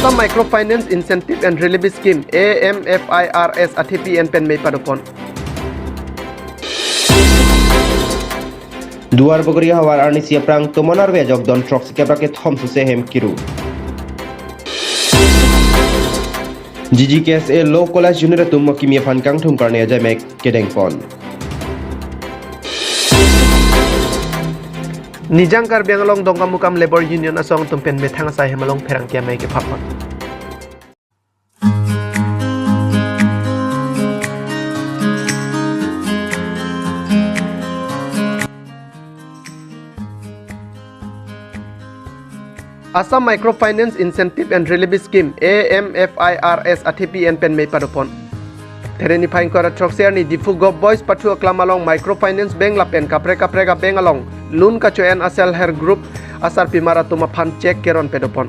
Assam Microfinance Incentive and Relief Scheme AMFIRS ATPN pen may padupon. Duar bogori hawar arni siaprang tomonar vejok don trok sikapake thom susehem kiru. GGKSA Law College Junior tum kimia fankang thum karne ajay mek kedeng pon. Nijang Karbiangalong Dongkamukam Labor Union asong tumpen metang sa Malong perang kaya may kipapon. Assam Microfinance Incentive and Relief Scheme AMFIRS ATPN pen may padupon. Tereni pain kora troksiar ni difu gob boys patu aklamalong Microfinance Bank lapen kapre bank along loan kacoyan asal her group asar pimara tuma pan cek keron pedopon.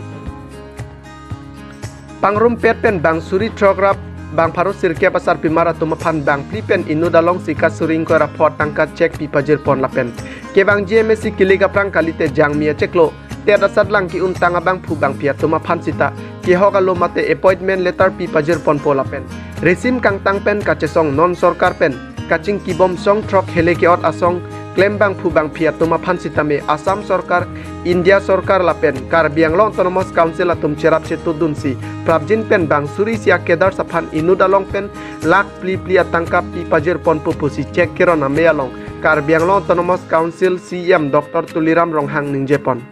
Pangrum pet pen bang suri trograp bang paru sirke asar pimara tuma pan bang plipen inu dalong sika suring kora pot tangka cek pipajir pon lapen. Ke bang GMSC kiliga prang kalite jang mia ceklo. Tiada sadlang ki untang abang pu bang pia tuma pan sita ki hokalo mate appointment letter pipajir pon polapen. Resim kang tang pen kacesong non sorkar pen kacing kibom song trok helekiot asong klaim bang pu bang pia tuma pan sita me Assam Sorkar India Sorkar lapen Karbianglong Autonomous Council atum cerap cetu dunsi prabjin pen bang suri sia kedar sapan inudalong pen lak pli atangkap pipajir pon pupusi cek kirona mealong Karbianglong Autonomous Council CM Dr. Tuliram Ronghang Ningjepon.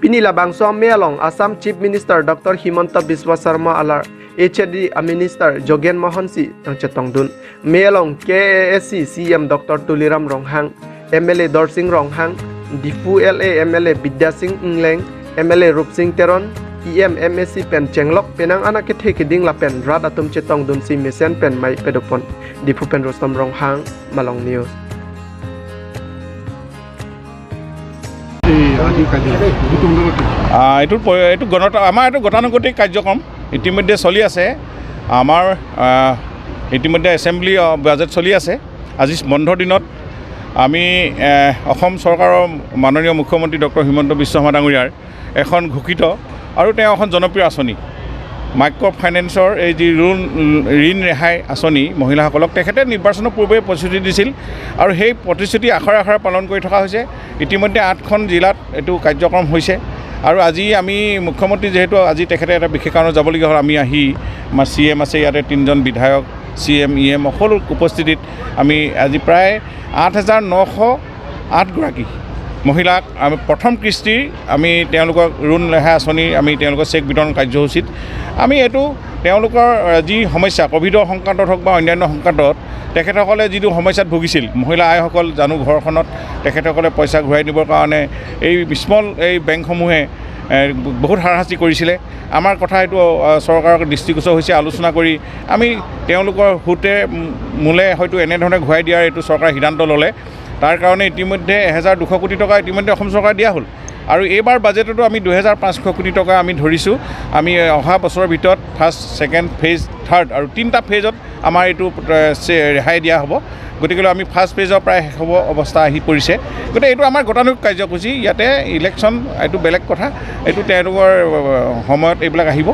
Pini Abirta Malong Assam Chief Minister Dr. Himanta Biswa Sarma Alar HAD Minister Jogen Mohansi tang chetong dun Malong KASC CM Dr. Tuliram Ronghang MLA Dorsing Ronghang Difu LA MLA Bidya Singh Ngleng MLA Rup Singh Teron EM MSC pen Chenglok penang anak ke ding la pen rad atum chetong dun si mesen pen mai pedopon Difu pen Rostam Ronghang Malong News. এইটো আমাৰ এইটো গতানুগতিক কাৰ্যক্ৰম ইতিমধ্যে চলি আছে আমাৰ ইতিমধ্যে এছেম্বলি বাজেট চলি আছে আজি বন্ধৰ দিনত আমি অসম চৰকাৰৰ মাননীয় মুখ্যমন্ত্ৰী ডক্টৰ হিমন্ত বিশ্ব শৰ্মা ডাঙৰীয়াৰ এখন ঘোষিত আৰু তেওঁ এখন জনপ্ৰিয় আঁচনি মাইক্ৰ'ফাইনেন্সৰ এই যি ঋণ ৰেহাই আঁচনি মহিলাসকলক তেখেতে নিৰ্বাচনৰ পূৰ্বে প্ৰতিশ্ৰুতি দিছিল আৰু সেই প্ৰতিশ্ৰুতি আখৰে পালন কৰি থকা হৈছে ইতিমধ্যে 8খন জিলাত এইটো কাৰ্যক্ৰম হৈছে আৰু আজি আমি মুখ্যমন্ত্ৰী যেহেতু আজি তেখেতে এটা বিশেষ কাৰণত যাবলগীয়া হ'ল আমি আহি আমাৰ CM আছে ইয়াতে 3জন বিধায়ক CM EM সকলো উপস্থিতিত আমি আজি প্ৰায় 8,908 গৰাকী মহিলাক আমি প্ৰথম কৃষ্টি আমি তেওঁলোকৰ ঋণ ৰেহাই আঁচনি আমি তেওঁলোকৰ চেক বিতৰণ কাৰ্যসূচীত আমি এইটো তেওঁলোকৰ যি সমস্যা কোভিডৰ সংক্ৰান্তত হওক বা অন্যান্য সংক্ৰান্তত তেখেতসকলে যিটো সমস্যাত ভুগিছিল মহিলা আইসকল জানো ঘৰখনত তেখেতসকলে পইচা ঘূৰাই দিবৰ কাৰণে এই স্মল এই বেংকসমূহে বহুত হাৰাশাস্তি কৰিছিলে আমাৰ কথা এইটো চৰকাৰৰ দৃষ্টিগোচৰ হৈছে আলোচনা কৰি আমি তেওঁলোকৰ হুতে মূলে হয়তো এনেধৰণে ঘূৰাই দিয়াৰ এইটো চৰকাৰে সিদ্ধান্ত ল'লে তাৰ কাৰণে ইতিমধ্যে 1,200 কোটি টকা ইতিমধ্যে অসম চৰকাৰে দিয়া হ'ল আৰু এইবাৰ বাজেটতো আমি 2,500 কোটি টকা আমি ধৰিছোঁ আমি অহা বছৰৰ ভিতৰত ফাৰ্ষ্ট ছেকেণ্ড ফেজ থাৰ্ড আৰু 3টা ফেজত আমাৰ এইটো ৰেহাই দিয়া হ'ব গতিকে আমি ফাৰ্ষ্ট ফেজৰ প্ৰায় শেষ হ'ব অৱস্থা আহি পৰিছে গতিকে এইটো আমাৰ গতানুগতিক কাৰ্যসূচী ইয়াতে ইলেকশ্যন এইটো বেলেগ কথা এইটো তেওঁলোকৰ সময়ত এইবিলাক আহিব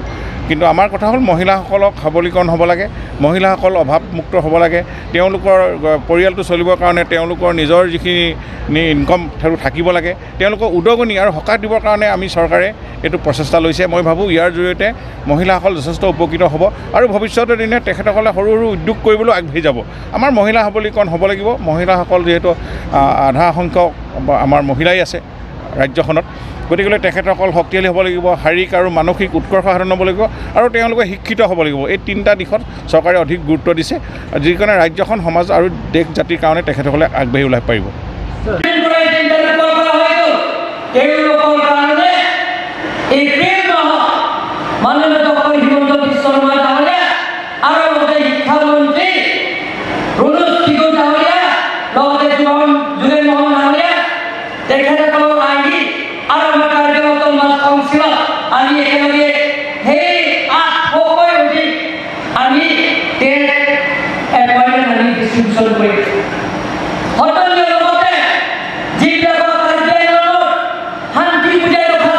কিন্তু আমাৰ কথা হ'ল মহিলাসকলক সবলীকৰণ হ'ব লাগে মহিলাসকল অভাৱমুক্ত হ'ব লাগে তেওঁলোকৰ পৰিয়ালটো চলিবৰ কাৰণে তেওঁলোকৰ নিজৰ যিখিনি ইনকম থাকিব লাগে তেওঁলোকক উদগনি আৰু সকাহ দিবৰ কাৰণে আমি চৰকাৰে এইটো প্ৰচেষ্টা লৈছে মই ভাবোঁ ইয়াৰ জৰিয়তে মহিলাসকল যথেষ্ট উপকৃত হ'ব আৰু ভৱিষ্যতৰ দিনে তেখেতসকলে সৰু উদ্যোগ কৰিবলৈ আগবাঢ়ি যাব আমাৰ মহিলা সবলীকৰণ হ'ব লাগিব মহিলাসকল যিহেতু আধা সংখ্যক আমাৰ মহিলাই আছে ৰাজ্যখনত গতিকে তেখেতসকল শক্তিশালী হ'ব লাগিব শাৰীৰিক আৰু মানসিক উৎকৰ্ষ সাধন হ'ব লাগিব আৰু তেওঁলোকে শিক্ষিত হ'ব লাগিব এই 3টা দিশত চৰকাৰে অধিক গুৰুত্ব দিছে যিকাৰণে ৰাজ্যখন সমাজ আৰু দেশ জাতিৰ কাৰণে তেখেতসকলে আগবাঢ়ি ওলাই পাৰিব শান্তি বুজাই ৰখা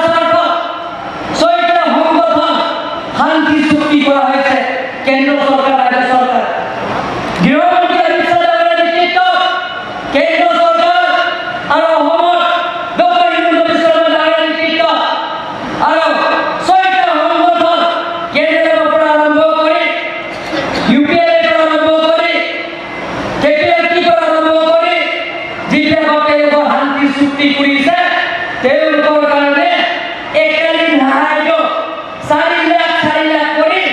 চুক্তি কৰা হয়েছে কেন্দ্ৰ সৰকাৰ ৰাজ্য সৰকাৰ গৃহমন্ত্ৰী অমিত শাহ ডাঙৰীয়াৰ নেতৃত্বত কেন্দ্ৰ সৰকাৰ আৰ অসমত ডক্টৰ হিমন্ত বিশ্ব শৰ্মা ডাঙৰীয়াৰ নেতৃত্বত আৰ 6টা সংগঠন কেন্দ্ৰেৰ পৰা আৰম্ভ কৰি ইউপিএৰ পৰা আৰম্ভ কৰি কেপিএলটি পৰা আৰম্ভ কৰি যিবিলাকে শান্তি চুক্তি কৰিছে তেওঁলোকৰ কাৰণে একালীন সাহায্য 4 লাখ কৰি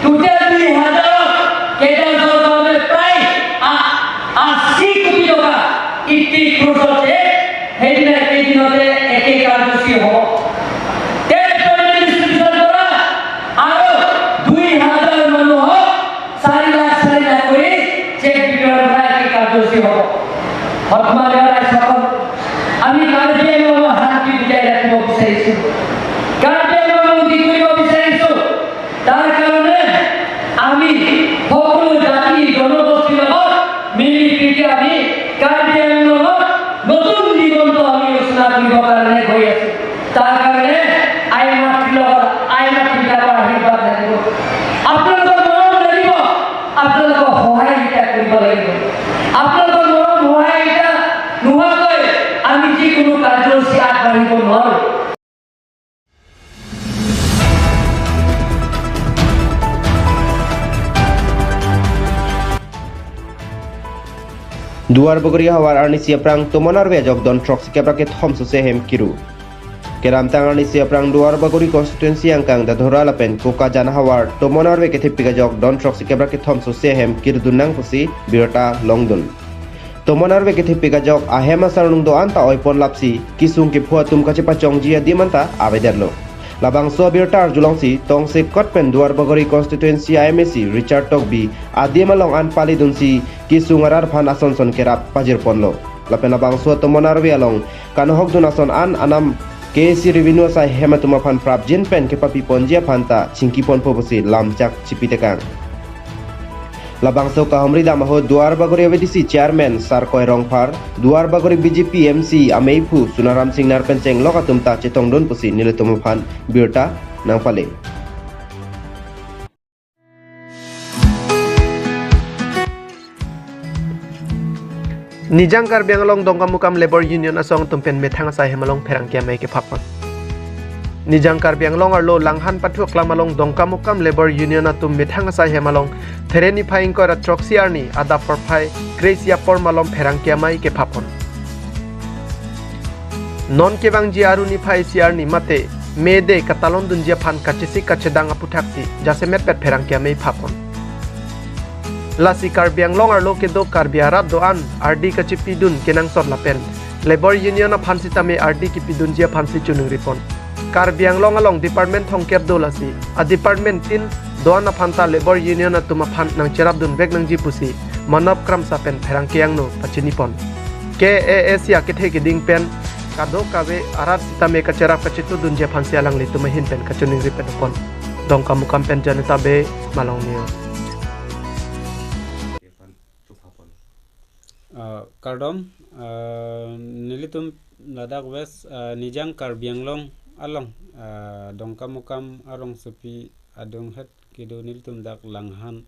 টোটেল 2000 কেন্দ্ৰ সৰকাৰেৰ প্ৰায় 80 কোটি টাকা ইতি খৰচে সেইদিনা কেইদিনতে একে কাৰ্যসূচী হ'ব ডিস্ট্ৰিবিউশন কৰা আৰু 2000 মানুহক 4 লাখ কৰি চেক বিতৰণ কৰা একে কাৰ্যসূচী হ'ব হতমালীয়া সকল আমি কাৰ্বি আংলঙৰ শান্তি বুজাই ৰাখিব বিচাৰিছোঁ কাৰ্বি আংলঙক মুক্তি কৰিব বিচাৰিছোঁ তাৰ কাৰণে আমি সকলো জাতি জনগোষ্ঠীৰ লগত মিলি প্ৰীতি আমি কাৰ্বি আংলঙত নতুন দিগন্ত আমি ৰচনা কৰিবৰ কাৰণে গৈ আছোঁ তাৰ কাৰণে আই মাতৃবিলাকৰ আশীৰ্বাদ লাগিব আপোনালোকৰ মৰম লাগিব আপোনালোকৰ সহায়িতা কৰিব লাগিব আপোনালোকৰ মৰম সহায়িতা নোহোৱাকৈ আমি যিকোনো কাৰ্যসূচী আগবাঢ়িব নোৱাৰোঁ Duar bagori hawar arni siaprang tomonar wejok don trok sikeprake thom suse hem kiru. Keram tang arni siaprang duar bagori constituency angkang da dhora lapen koka jana hawar tomonar we kethe pigajok don trok sikeprake thom suse hem kiru dunang pusi birota longdun. Tomonar we kethe pigajok ahema sarnung do anta oipon lapsi kisung ke phua tum kache pachong jia dimanta avederlo. Labang so birtar julongsi tong se kotpen duar bagori constituency IMC Richard Tokbi adi malong an pali dunsi kisungarar phan asonson kerap pajir ponlo lapen labang so tomonar wi along kanohok dunason an anam KC revenue sa hematuma phan prap jin pen ke papi ponjia phanta chingki pon pobosi lamchak chipitekang labang so kahomri damaho duar bagori AVDC chairman Sarkoy Rongphar duar bagori BJP MC Ameipu Sunaram Singh Narpenceng lokatumta chetong don pusi niletumu phan birta nangpale Nijang Karbi Anglong Dongkamukam Labor Union asong tumpen methang sa hemalong perangkia mai ke phapon Nijang Karbi Anglong arlo langhan pathuak lamalong Dongkamukam Labor Union atum methang sa hemalong thereni phaing ko ra troxi arni ada porphai Gracia pormalom perangkia mai ke phapon Non kebang ji aruni phai siarni mate mede katalon dunjia phan kachisi kachedang aputhakti jase metpet perangkia mai phapon Lasi Karbi Anglong arlo ke do Karbi Arab doan RD kachipidun kenang sor lapen Labor Union of Hansitame RD kipidun jia phansi chunung ripon Karbi Anglong along department thongker do lasi a department tin doan phanta Labor Union atuma phan nang cherab dun bek nang ji pusi manap kram sa pen pherang kiang no pachini pon KAS ya kethe giding pen kado kabe Arab sitame kachera kachitu dun jia phansi alang le tuma hin pen kachuning ripen pon dongka mukam pen janata be Malong news Kardom nilitum Ladakh West Nijang Karbi Anglong along Dongkamukam arong supi adong het kido nilitum dak langhan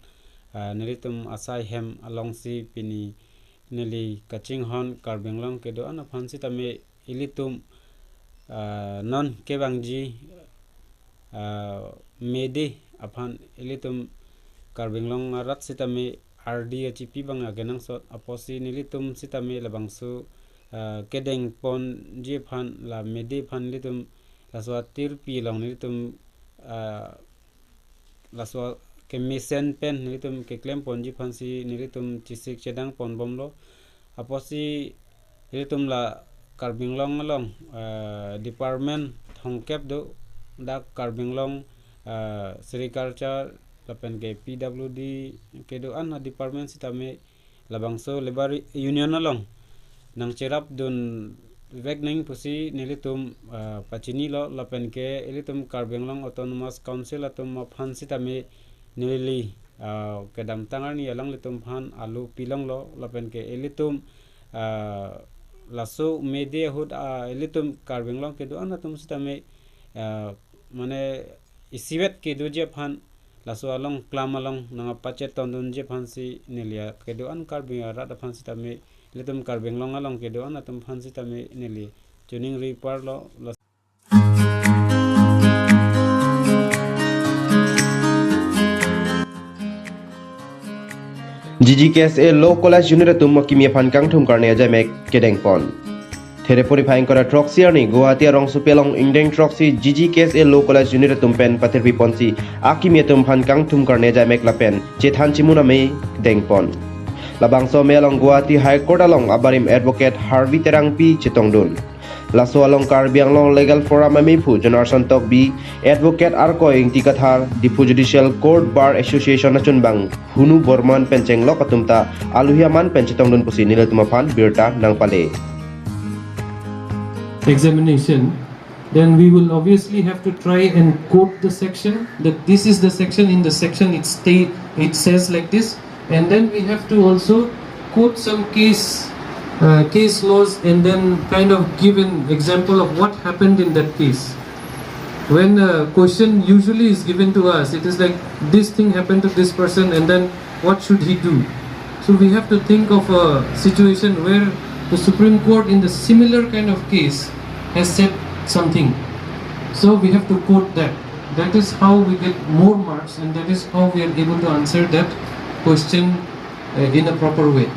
nilitum asai hem along si pini nili kaching hon Karbi Anglong kido ana phansi tame ilitum non kebangji mede aphan ilitum Karbi Anglong rat sitame RD achipi banga genang sot aposi nilitum sitame labangsu kedeng pon je phan la mede phan litum laswa tirpi long nilitum laswa kemisen pen nilitum ke klem pon ji phan si nilitum chisik chedang pon bomlo aposi nilitum la Karbi Anglong along department thongkep do da Karbi Anglong sericulture lapen ke PWD ke do an department sitame labangso labor union along nang cherap dun vek ning pusi nilitum pachini lo lapen ke ilitum Karbi Anglong autonomous council atum phan sitame nili kedam tangar ni alang litum phan alu pilong lo lapen ke ilitum laso media hud ilitum Karbi Anglong ke do an atum sitame mane isibet ke do je phan laso along klam along nang pachet tondun je phansi nelia kedo an karbing ara da phansi tame letum karbing long along kedo an atum phansi tame neli tuning repar lo GGKSA Law College Junior tum kimia phan kang thum karne jamek kedeng pon There purifying kora troxy ani Guwahati arong supelong indeng troxy GGKSA Law College Junior tum pen patir piponsi akimia tum phan kang thum karne jamek lapen chethan chimuna me deng pon labang so melong Guwahati High Court along abarim advocate Harvey Terangpi Chitongdun laso along Karbianglong Legal Forum amipu Jonar Santok B advocate arko ing tikathar Dipu Judicial Court Bar Association nachunbang Hunu Borman penceng lokatumta aluhiaman pencitongdun pusi nilatuma birta nang pale examination, then we will obviously have to try and quote the section, that this is the section, in the section it says like this, and then we have to also quote some case laws and then kind of give an example of what happened in that case. When a question usually is given to us, it is like this thing happened to this person and then what should he do? So we have to think of a situation where the Supreme Court in the similar kind of case has said something. So we have to quote that. That is how we get more marks and that is how we are able to answer that question in a proper way.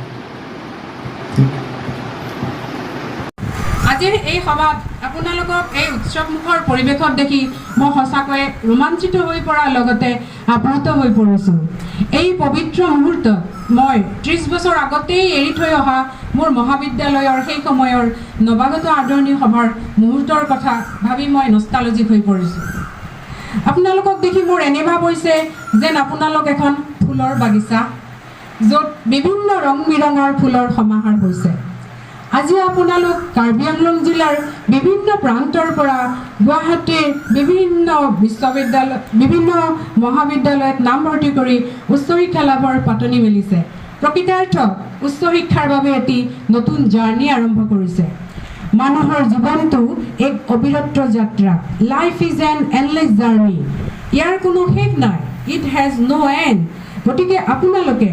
আজিৰ এই সভাত আপোনালোকক এই উৎসৱমুখৰ পৰিৱেশত দেখি মই সঁচাকৈ ৰোমাঞ্চিত হৈ পৰাৰ লগতে আপ্লুত হৈ পৰিছোঁ এই পবিত্ৰ মুহূৰ্তত মই 30 বছৰ আগতেই এৰি থৈ অহা মোৰ মহাবিদ্যালয়ৰ সেই সময়ৰ নৱাগত আদৰণি সভাৰ মুহূৰ্তৰ কথা ভাবি মই নষ্টালজিক হৈ পৰিছোঁ আপোনালোকক দেখি মোৰ এনে ভাৱ হৈছে যেন আপোনালোক এখন ফুলৰ বাগিচা য'ত বিভিন্ন ৰং বিৰঙৰ ফুলৰ সমাহাৰ হৈছে আজি আপোনালোক কাৰ্বি আংলং জিলাৰ বিভিন্ন প্ৰান্তৰ পৰা গুৱাহাটীৰ বিভিন্ন বিশ্ববিদ্যালয় বিভিন্ন মহাবিদ্যালয়ত নাম ভৰ্তি কৰি উচ্চ শিক্ষা লাভৰ পাতনি মেলিছে প্ৰকৃতাৰ্থত উচ্চ শিক্ষাৰ বাবে এটি নতুন জাৰ্নি আৰম্ভ কৰিছে মানুহৰ জীৱনটো এক অবিৰত যাত্ৰা life is an endless journey ইয়াৰ কোনো শেষ নাই ইট হেজ নো এণ্ড গতিকে আপোনালোকে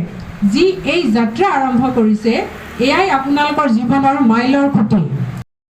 যি এই যাত্ৰা আৰম্ভ কৰিছে এয়াই আপোনালোকৰ জীৱনৰ মাইলৰ খুঁটি